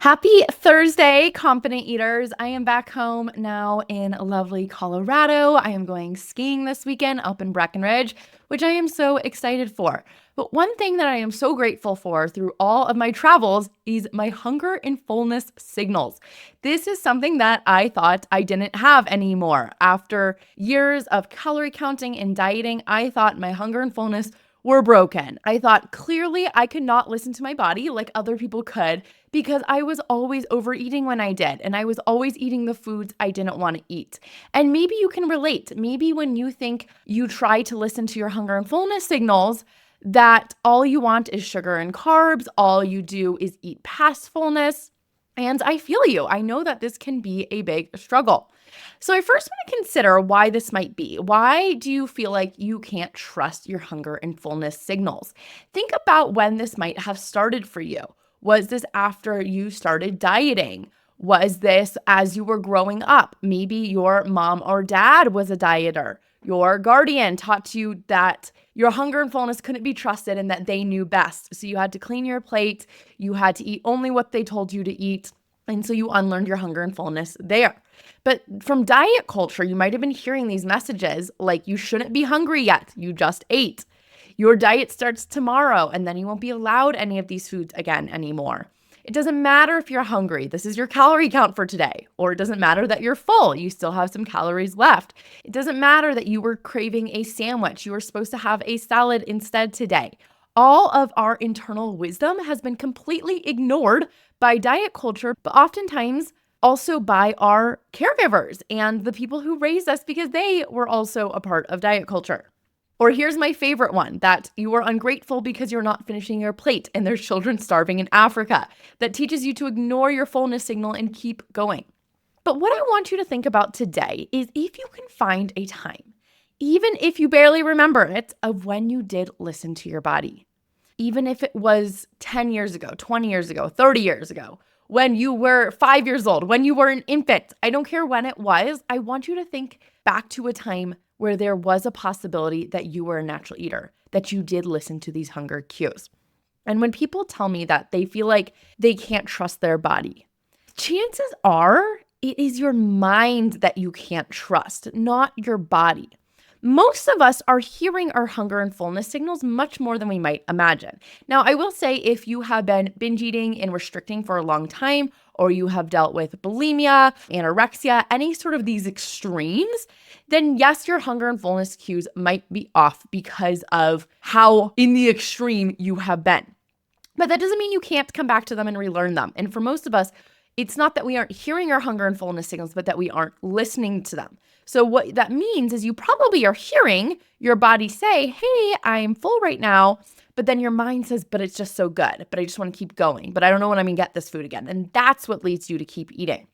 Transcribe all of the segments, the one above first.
Happy Thursday, confident eaters. I am back home now in lovely Colorado. I am going skiing this weekend up in Breckenridge, which I am so excited for. But one thing that I am so grateful for through all of my travels is my hunger and fullness signals. This is something that I thought I didn't have anymore. After years of calorie counting and dieting, I thought my hunger and fullness were broken. I thought clearly I could not listen to my body like other people could because I was always overeating when I did, and I was always eating the foods I didn't want to eat. And maybe you can relate. Maybe when you think you try to listen to your hunger and fullness signals, that all you want is sugar and carbs, all you do is eat past fullness. And I feel you. I know that this can be a big struggle. So I first want to consider why this might be. Why do you feel like you can't trust your hunger and fullness signals? Think about when this might have started for you. Was this after you started dieting? Was this as you were growing up? Maybe your mom or dad was a dieter. Your guardian taught you that your hunger and fullness couldn't be trusted and that they knew best. So you had to clean your plate. You had to eat only what they told you to eat. And so you unlearned your hunger and fullness there. But from diet culture, you might have been hearing these messages like you shouldn't be hungry yet. You just ate. Your diet starts tomorrow, and then you won't be allowed any of these foods again anymore. It doesn't matter if you're hungry. This is your calorie count for today. Or it doesn't matter that you're full. You still have some calories left. It doesn't matter that you were craving a sandwich. You were supposed to have a salad instead today. All of our internal wisdom has been completely ignored by diet culture, but oftentimes also by our caregivers and the people who raised us because they were also a part of diet culture. Or here's my favorite one, that you are ungrateful because you're not finishing your plate and there's children starving in Africa. That teaches you to ignore your fullness signal and keep going. But what I want you to think about today is if you can find a time, even if you barely remember it, of when you did listen to your body. Even if it was 10 years ago, 20 years ago, 30 years ago, when you were 5 years old, when you were an infant, I don't care when it was, I want you to think back to a time where there was a possibility that you were a natural eater, that you did listen to these hunger cues. And when people tell me that they feel like they can't trust their body, chances are it is your mind that you can't trust, not your body. Most of us are hearing our hunger and fullness signals much more than we might imagine. Now, I will say if you have been binge eating and restricting for a long time, or you have dealt with bulimia, anorexia, any sort of these extremes, then yes, your hunger and fullness cues might be off because of how in the extreme you have been. But that doesn't mean you can't come back to them and relearn them. And for most of us, it's not that we aren't hearing our hunger and fullness signals, but that we aren't listening to them. So what that means is you probably are hearing your body say, hey, I'm full right now. But then your mind says, but it's just so good. But I just want to keep going. But I don't know when I'm going to get this food again. And that's what leads you to keep eating.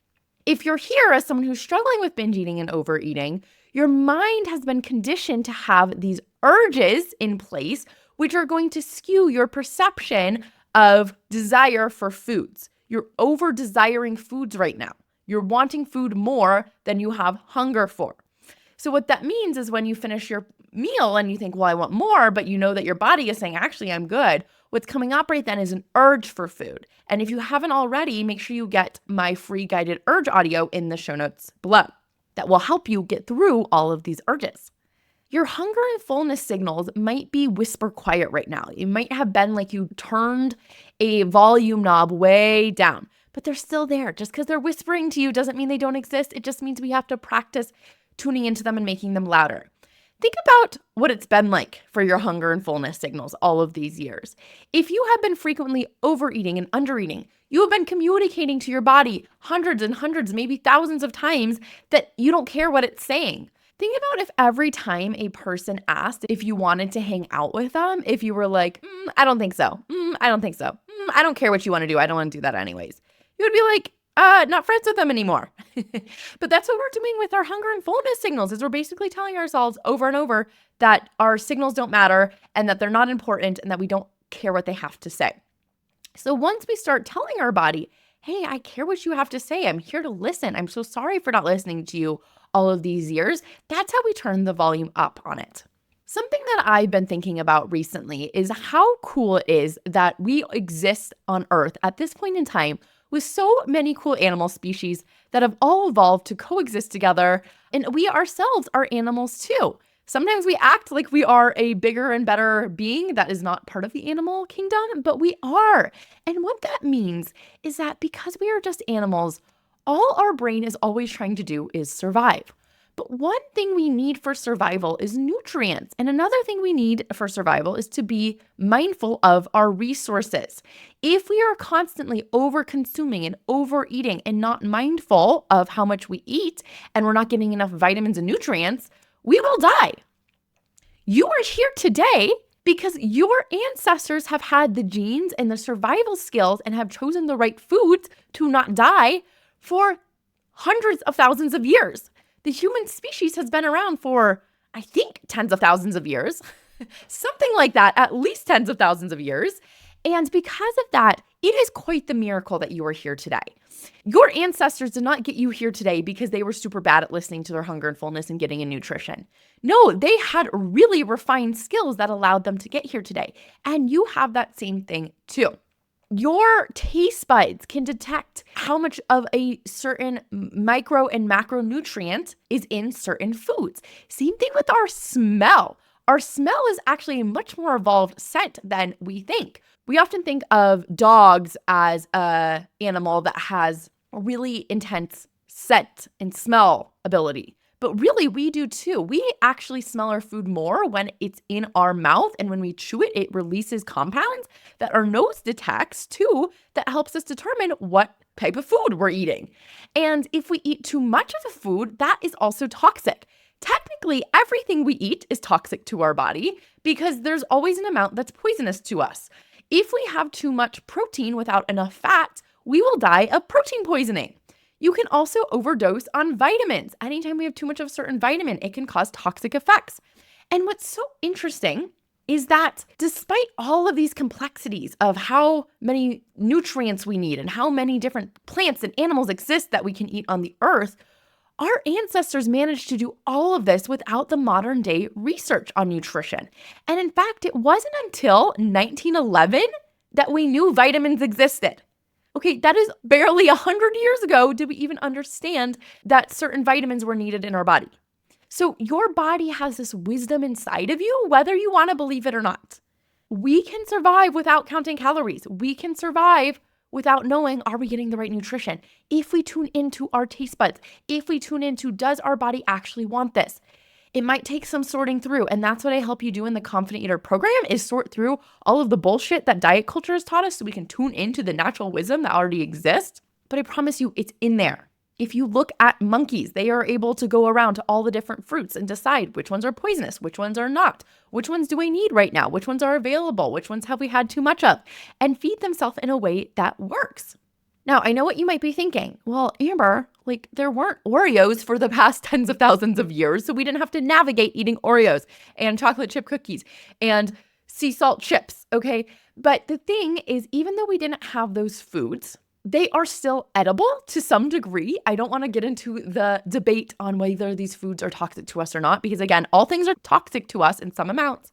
If you're here as someone who's struggling with binge eating and overeating, your mind has been conditioned to have these urges in place, which are going to skew your perception of desire for foods. You're over desiring foods right now. You're wanting food more than you have hunger for. So what that means is when you finish your meal and you think, well, I want more, but you know that your body is saying, actually, I'm good. What's coming up right then is an urge for food. And if you haven't already, make sure you get my free guided urge audio in the show notes below. That will help you get through all of these urges. Your hunger and fullness signals might be whisper quiet right now. It might have been like you turned a volume knob way down, but they're still there. Just because they're whispering to you doesn't mean they don't exist. It just means we have to practice tuning into them and making them louder. Think about what it's been like for your hunger and fullness signals all of these years. If you have been frequently overeating and undereating, you have been communicating to your body hundreds and hundreds, maybe thousands of times that you don't care what it's saying. Think about if every time a person asked if you wanted to hang out with them, if you were like, I don't think so. I don't think so. I don't care what you want to do. I don't want to do that anyways. You would be like, not friends with them anymore. But that's what we're doing with our hunger and fullness signals, is we're basically telling ourselves over and over that our signals don't matter and that they're not important and that we don't care what they have to say. So once we start telling our body, hey, I care what you have to say. I'm here to listen. I'm so sorry for not listening to you all of these years. That's how we turn the volume up on it. Something that I've been thinking about recently is how cool it is that we exist on Earth at this point in time with so many cool animal species that have all evolved to coexist together. And we ourselves are animals too. Sometimes we act like we are a bigger and better being that is not part of the animal kingdom, but we are. And what that means is that because we are just animals, all our brain is always trying to do is survive. But one thing we need for survival is nutrients. And another thing we need for survival is to be mindful of our resources. If we are constantly over-consuming and overeating and not mindful of how much we eat, and we're not getting enough vitamins and nutrients, we will die. You are here today because your ancestors have had the genes and the survival skills and have chosen the right foods to not die for hundreds of thousands of years. The human species has been around for, I think, tens of thousands of years, something like that, at least tens of thousands of years. And because of that, it is quite the miracle that you are here today. Your ancestors did not get you here today because they were super bad at listening to their hunger and fullness and getting in nutrition. No, they had really refined skills that allowed them to get here today. And you have that same thing too. Your taste buds can detect how much of a certain micro and macronutrient is in certain foods. Same thing with our smell. Our smell is actually a much more evolved scent than we think. We often think of dogs as an animal that has a really intense scent and smell ability. But really, we do too. We actually smell our food more when it's in our mouth. And when we chew it, it releases compounds that our nose detects too, that helps us determine what type of food we're eating. And if we eat too much of a food, that is also toxic. Technically, everything we eat is toxic to our body because there's always an amount that's poisonous to us. If we have too much protein without enough fat, we will die of protein poisoning. You can also overdose on vitamins. Anytime we have too much of a certain vitamin, it can cause toxic effects. And what's so interesting is that despite all of these complexities of how many nutrients we need and how many different plants and animals exist that we can eat on the earth, our ancestors managed to do all of this without the modern day research on nutrition. And in fact, it wasn't until 1911 that we knew vitamins existed. Okay, that is barely 100 years ago did we even understand that certain vitamins were needed in our body. So your body has this wisdom inside of you, whether you want to believe it or not. We can survive without counting calories. We can survive without knowing, are we getting the right nutrition? If we tune into our taste buds, if we tune into, does our body actually want this? It might take some sorting through. And that's what I help you do in the Confident Eater program is sort through all of the bullshit that diet culture has taught us so we can tune into the natural wisdom that already exists. But I promise you, it's in there. If you look at monkeys, they are able to go around to all the different fruits and decide which ones are poisonous, which ones are not, which ones do I need right now, which ones are available, which ones have we had too much of, and feed themselves in a way that works. Now, I know what you might be thinking. Well, Amber, there weren't Oreos for the past tens of thousands of years, so we didn't have to navigate eating Oreos and chocolate chip cookies and sea salt chips, okay? But the thing is, even though we didn't have those foods, they are still edible to some degree. I don't want to get into the debate on whether these foods are toxic to us or not, because again, all things are toxic to us in some amounts,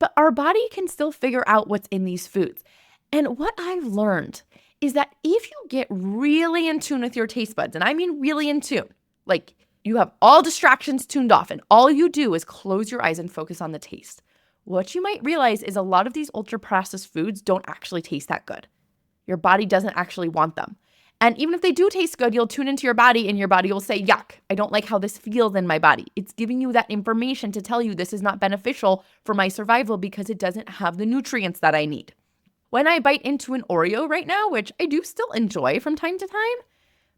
but our body can still figure out what's in these foods. And what I've learned is that if you get really in tune with your taste buds, and I mean really in tune, like you have all distractions tuned off and all you do is close your eyes and focus on the taste, what you might realize is a lot of these ultra-processed foods don't actually taste that good. Your body doesn't actually want them. And even if they do taste good, you'll tune into your body and your body will say, yuck, I don't like how this feels in my body. It's giving you that information to tell you this is not beneficial for my survival because it doesn't have the nutrients that I need. When I bite into an Oreo right now, which I do still enjoy from time to time,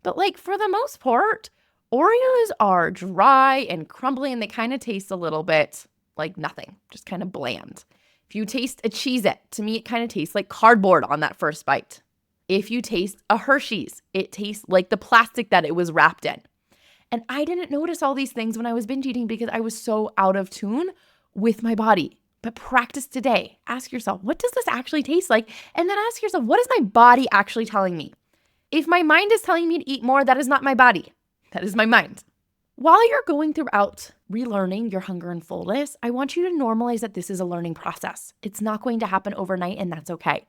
but for the most part, Oreos are dry and crumbly and they kind of taste a little bit like nothing, just kind of bland. If you taste a Cheez-It, to me, it kind of tastes like cardboard on that first bite. If you taste a Hershey's, it tastes like the plastic that it was wrapped in. And I didn't notice all these things when I was binge eating because I was so out of tune with my body. But practice today. Ask yourself, what does this actually taste like? And then ask yourself, what is my body actually telling me? If my mind is telling me to eat more, that is not my body. That is my mind. While you're going throughout relearning your hunger and fullness, I want you to normalize that this is a learning process. It's not going to happen overnight, and that's okay.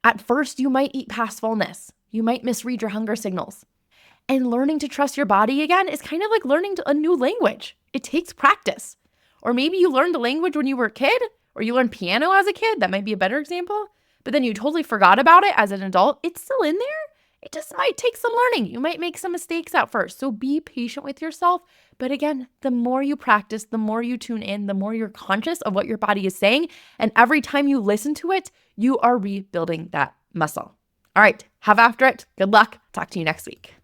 At first, you might eat past fullness. You might misread your hunger signals. And learning to trust your body again is kind of like learning a new language. It takes practice. Or maybe you learned a language when you were a kid, or you learned piano as a kid. That might be a better example. But then you totally forgot about it as an adult. It's still in there. It just might take some learning. You might make some mistakes at first. So be patient with yourself. But again, the more you practice, the more you tune in, the more you're conscious of what your body is saying. And every time you listen to it, you are rebuilding that muscle. All right, have after it. Good luck. Talk to you next week.